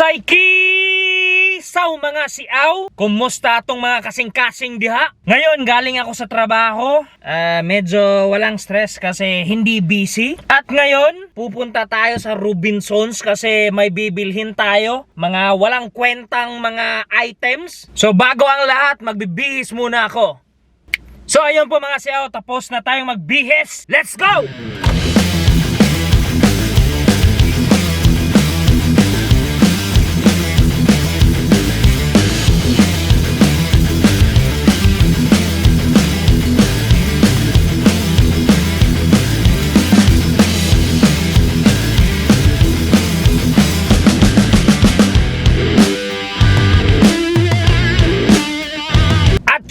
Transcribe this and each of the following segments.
Psyche! Saw mga siaw! Kumusta atong mga kasing-kasing diha? Ngayon galing ako sa trabaho. Medyo walang stress kasi hindi busy. At ngayon, pupunta tayo sa Robinsons kasi may bibilhin tayo. Mga walang kwentang mga items. So bago ang lahat, magbibihis muna ako. So ayun po mga siaw, tapos na tayong magbihis. Let's go!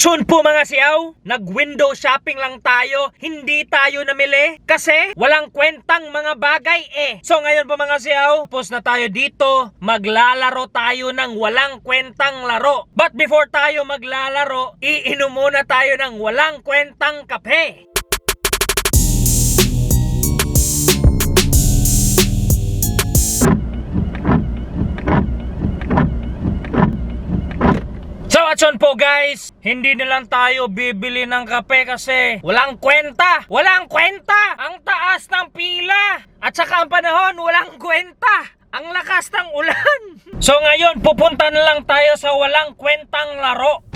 Tune po mga siaw, nag-window shopping lang tayo, hindi tayo namili kasi walang kwentang mga bagay eh. So ngayon po mga siaw, tapos na tayo dito, maglalaro tayo ng walang kwentang laro. But before tayo maglalaro, iinom muna tayo ng walang kwentang kape. So atyon po guys, hindi na lang tayo bibili ng kape kasi walang kwenta. Walang kwenta! Ang taas ng pila! At saka ang panahon, walang kwenta! Ang lakas ng ulan! So ngayon, pupunta na lang tayo sa walang kwentang laro.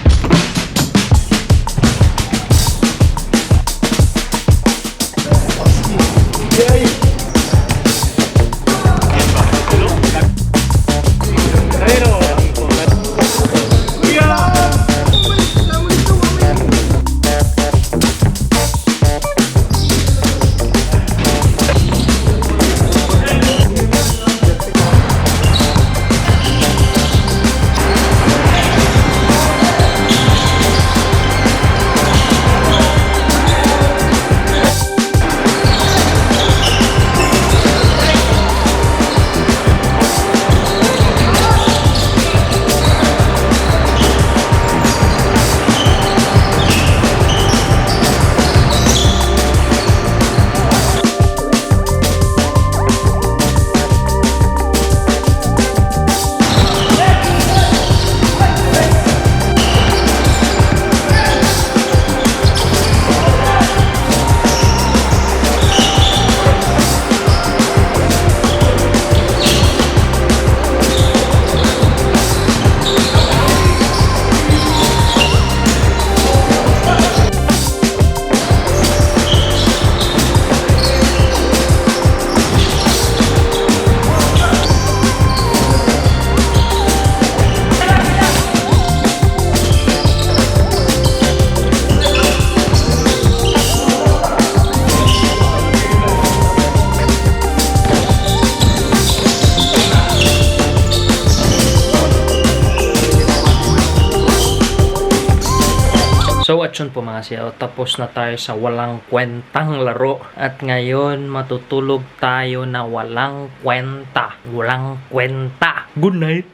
So atyon po mga siyaw, tapos na tayo sa walang kwentang laro. At ngayon matutulog tayo na walang kwenta. Walang kwenta. Good night!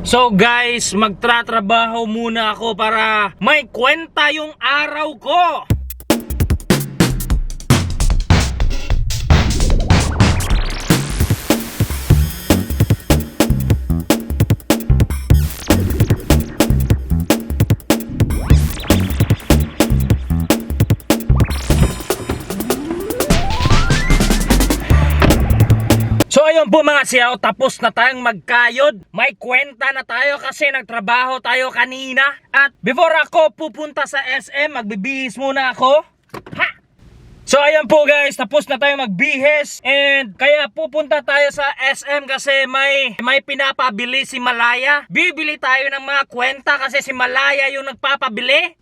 So guys, magtratrabaho muna ako para may kwenta yung araw ko. So ayun po mga siyaw, tapos na tayong magkayod. May kwenta na tayo kasi nagtrabaho tayo kanina. At before ako pupunta sa SM, magbibihis muna ako. Ha! So ayan po guys, tapos na tayong magbihis. And kaya pupunta tayo sa SM kasi may pinapabili si Malaya. Bibili tayo ng mga kwenta kasi si Malaya yung nagpapabili.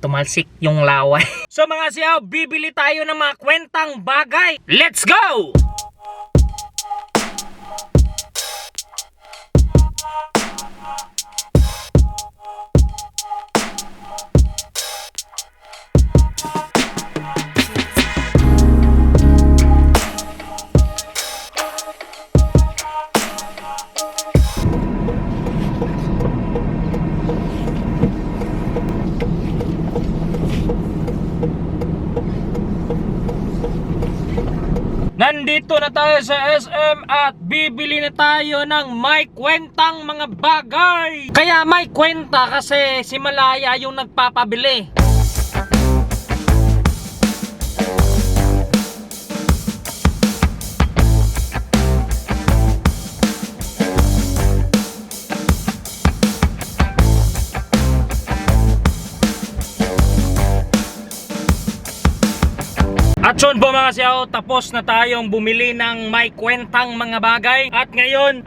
Tumalsik yung laway. So mga siyaw, bibili tayo ng mga kwentang bagay. Let's go! Nandito na tayo sa SM at bibili na tayo ng may kwentang mga bagay. Kaya may kwenta kasi si Malaya yung nagpapabili. At yun po mga siyaw, tapos na tayong bumili ng may kwentang mga bagay. At ngayon,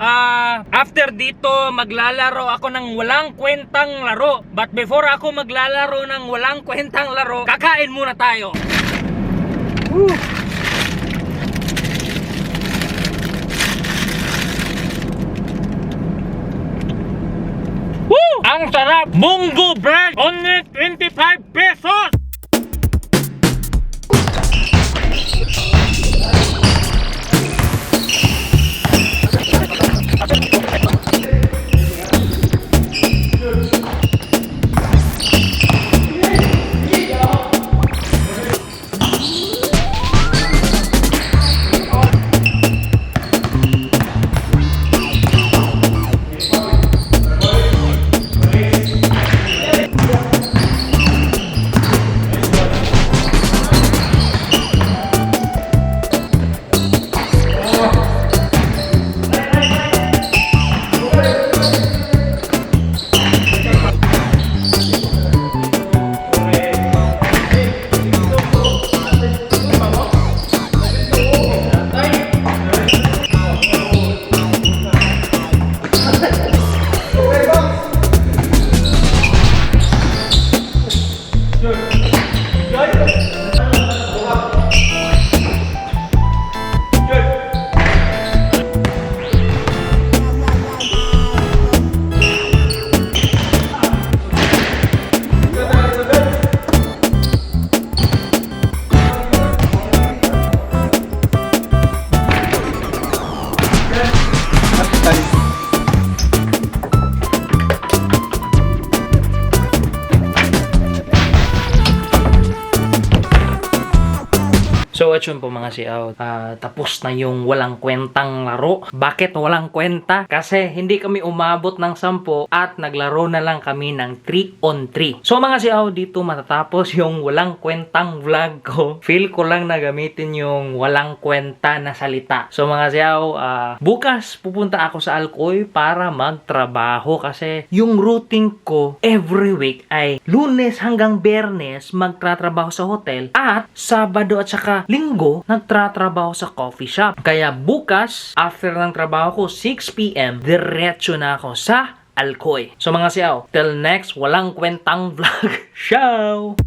after dito, maglalaro ako ng walang kwentang laro. But before ako maglalaro ng walang kwentang laro, kakain muna tayo. Woo! Woo! Ang sarap! Munggo bread! Only 25 pesos! So at yun po mga siyaw, tapos na yung walang kwentang laro. Bakit walang kwenta? Kasi hindi kami umabot ng 10 at naglaro na lang kami ng 3 on 3. So mga siyaw, dito matatapos yung walang kwentang vlog ko. Feel ko lang na gamitin yung walang kwenta na salita. So mga siyaw, bukas pupunta ako sa Alcoy para magtrabaho kasi yung routine ko every week ay Lunes hanggang Biyernes magtratrabaho sa hotel at Sabado at saka Linggo, nagtratrabaho sa coffee shop. Kaya bukas, after ng trabaho ko, 6 PM, diretso na ako sa Alcoy. So mga siyaw, till next, walang kwentang vlog. Ciao!